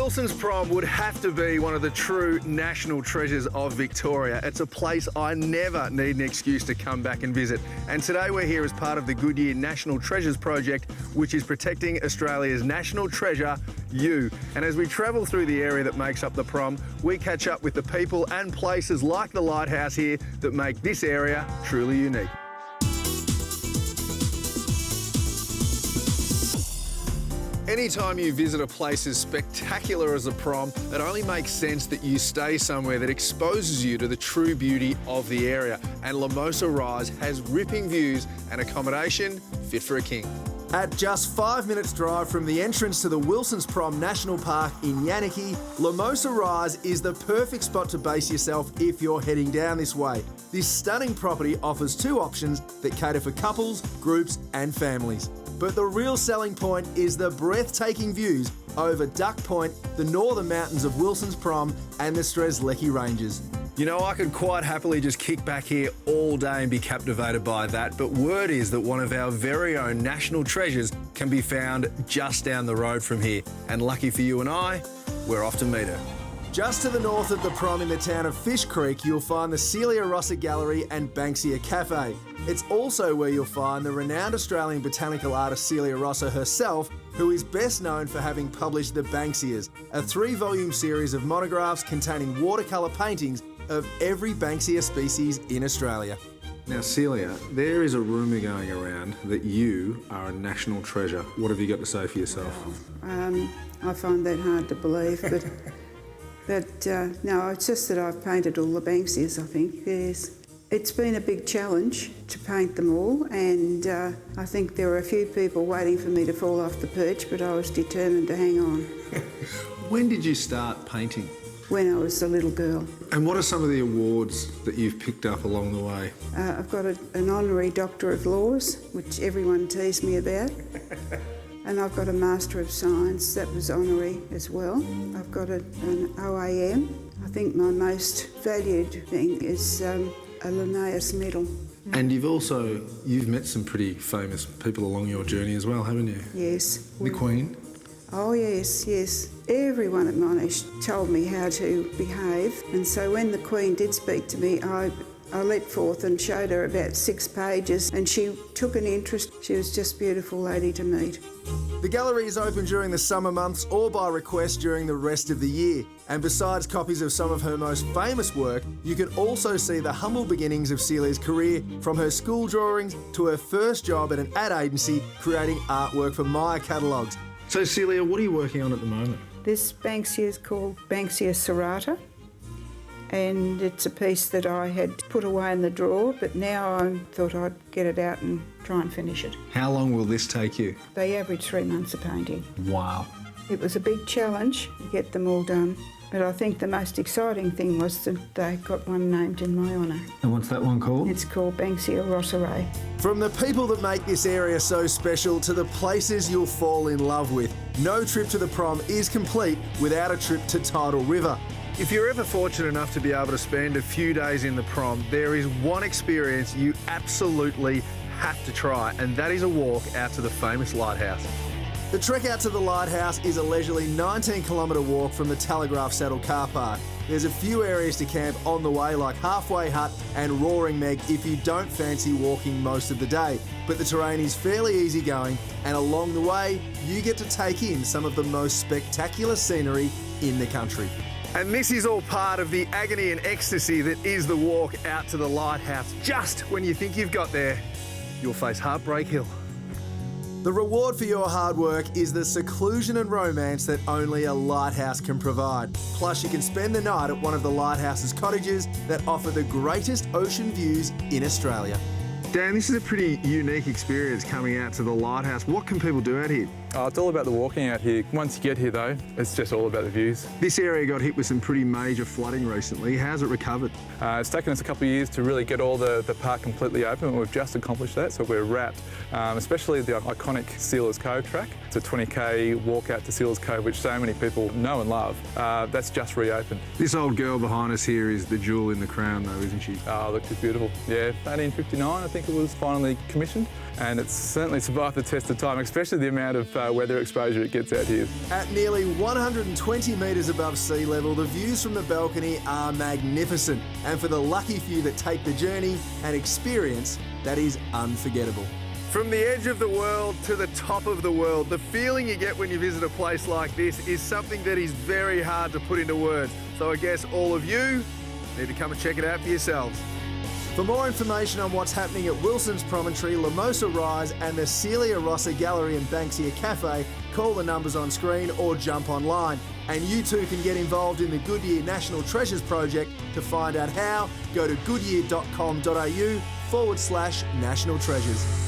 Wilson's Prom would have to be one of the true national treasures of Victoria. It's a place I never need an excuse to come back and visit. And today we're here as part of the Goodyear National Treasures Project, which is protecting Australia's national treasure, you. And as we travel through the area that makes up the Prom, we catch up with the people and places like the lighthouse here that make this area truly unique. Anytime you visit a place as spectacular as the Prom, it only makes sense that you stay somewhere that exposes you to the true beauty of the area. And Lamosa Rise has ripping views and accommodation fit for a king. At just 5 minutes drive from the entrance to the Wilson's Prom National Park in Yanniki, Lamosa Rise is the perfect spot to base yourself if you're heading down this way. This stunning property offers two options that cater for couples, groups and families. But the real selling point is the breathtaking views over Duck Point, the northern mountains of Wilson's Prom and the Strzelecki Ranges. You know, I could quite happily just kick back here all day and be captivated by that, but word is that one of our very own national treasures can be found just down the road from here. And lucky for you and I, we're off to meet her. Just to the north of the Prom in the town of Fish Creek, you'll find the Celia Rossa Gallery and Banksia Cafe. It's also where you'll find the renowned Australian botanical artist Celia Rossa herself, who is best known for having published The Banksias, a 3-volume series of monographs containing watercolour paintings of every Banksia species in Australia. Now, Celia, there is a rumour going around that you are a national treasure. What have you got to say for yourself? I find that hard to believe, but no, it's just that I've painted all the Banksias, I think. Yes. It's been a big challenge to paint them all, and I think there were a few people waiting for me to fall off the perch, but I was determined to hang on. When did you start painting? When I was a little girl. And what are some of the awards that you've picked up along the way? I've got an honorary Doctor of Laws, which everyone teased me about. And I've got a Master of Science, that was honorary as well. I've got an OAM. I think my most valued thing is a Linnaeus Medal. And you've met some pretty famous people along your journey as well, haven't you? Yes. The Queen? Oh yes, yes. Everyone at Monash told me how to behave, and so when the Queen did speak to me, I let forth and showed her about 6 pages, and she took an interest. She was just a beautiful lady to meet. The gallery is open during the summer months or by request during the rest of the year. And besides copies of some of her most famous work, you can also see the humble beginnings of Celia's career, from her school drawings to her first job at an ad agency creating artwork for Maya catalogues. So Celia, what are you working on at the moment? This Banksia is called Banksia serrata, and it's a piece that I had put away in the drawer, but now I thought I'd get it out and try and finish it. How long will this take you? They average 3 months of painting. Wow. It was a big challenge to get them all done, but I think the most exciting thing was that they got one named in my honour. And what's that one called? It's called Banksia rosserae. From the people that make this area so special to the places you'll fall in love with, no trip to the Prom is complete without a trip to Tidal River. If you're ever fortunate enough to be able to spend a few days in the Prom, there is one experience you absolutely have to try, and that is a walk out to the famous lighthouse. The trek out to the lighthouse is a leisurely 19-kilometre walk from the Telegraph Saddle car park. There's a few areas to camp on the way, like Halfway Hut and Roaring Meg, if you don't fancy walking most of the day. But the terrain is fairly easy going, and along the way, you get to take in some of the most spectacular scenery in the country. And this is all part of the agony and ecstasy that is the walk out to the lighthouse. Just when you think you've got there, you'll face Heartbreak Hill. The reward for your hard work is the seclusion and romance that only a lighthouse can provide. Plus, you can spend the night at one of the lighthouse's cottages that offer the greatest ocean views in Australia. Dan, this is a pretty unique experience coming out to the lighthouse. What can people do out here? Oh, it's all about the walking out here. Once you get here though, it's just all about the views. This area got hit with some pretty major flooding recently. How's it recovered? It's taken us a couple of years to really get all the park completely open, and we've just accomplished that, so we're wrapped. Especially the iconic Sealers Cove track. It's a 20k walk out to Sealers Cove, which so many people know and love. That's just reopened. This old girl behind us here is the jewel in the crown though, isn't she? Oh, look, she's beautiful. Yeah, 1859 I think think it was finally commissioned. And it's certainly survived the test of time, especially the amount of weather exposure it gets out here. At nearly 120 metres above sea level, the views from the balcony are magnificent. And for the lucky few that take the journey, an experience that is unforgettable. From the edge of the world to the top of the world, the feeling you get when you visit a place like this is something that is very hard to put into words. So I guess all of you need to come and check it out for yourselves. For more information on what's happening at Wilson's Promontory, Lamosa Rise and the Celia Rossa Gallery and Banksia Cafe, call the numbers on screen or jump online. And you too can get involved in the Goodyear National Treasures Project. To find out how, go to goodyear.com.au/national treasures.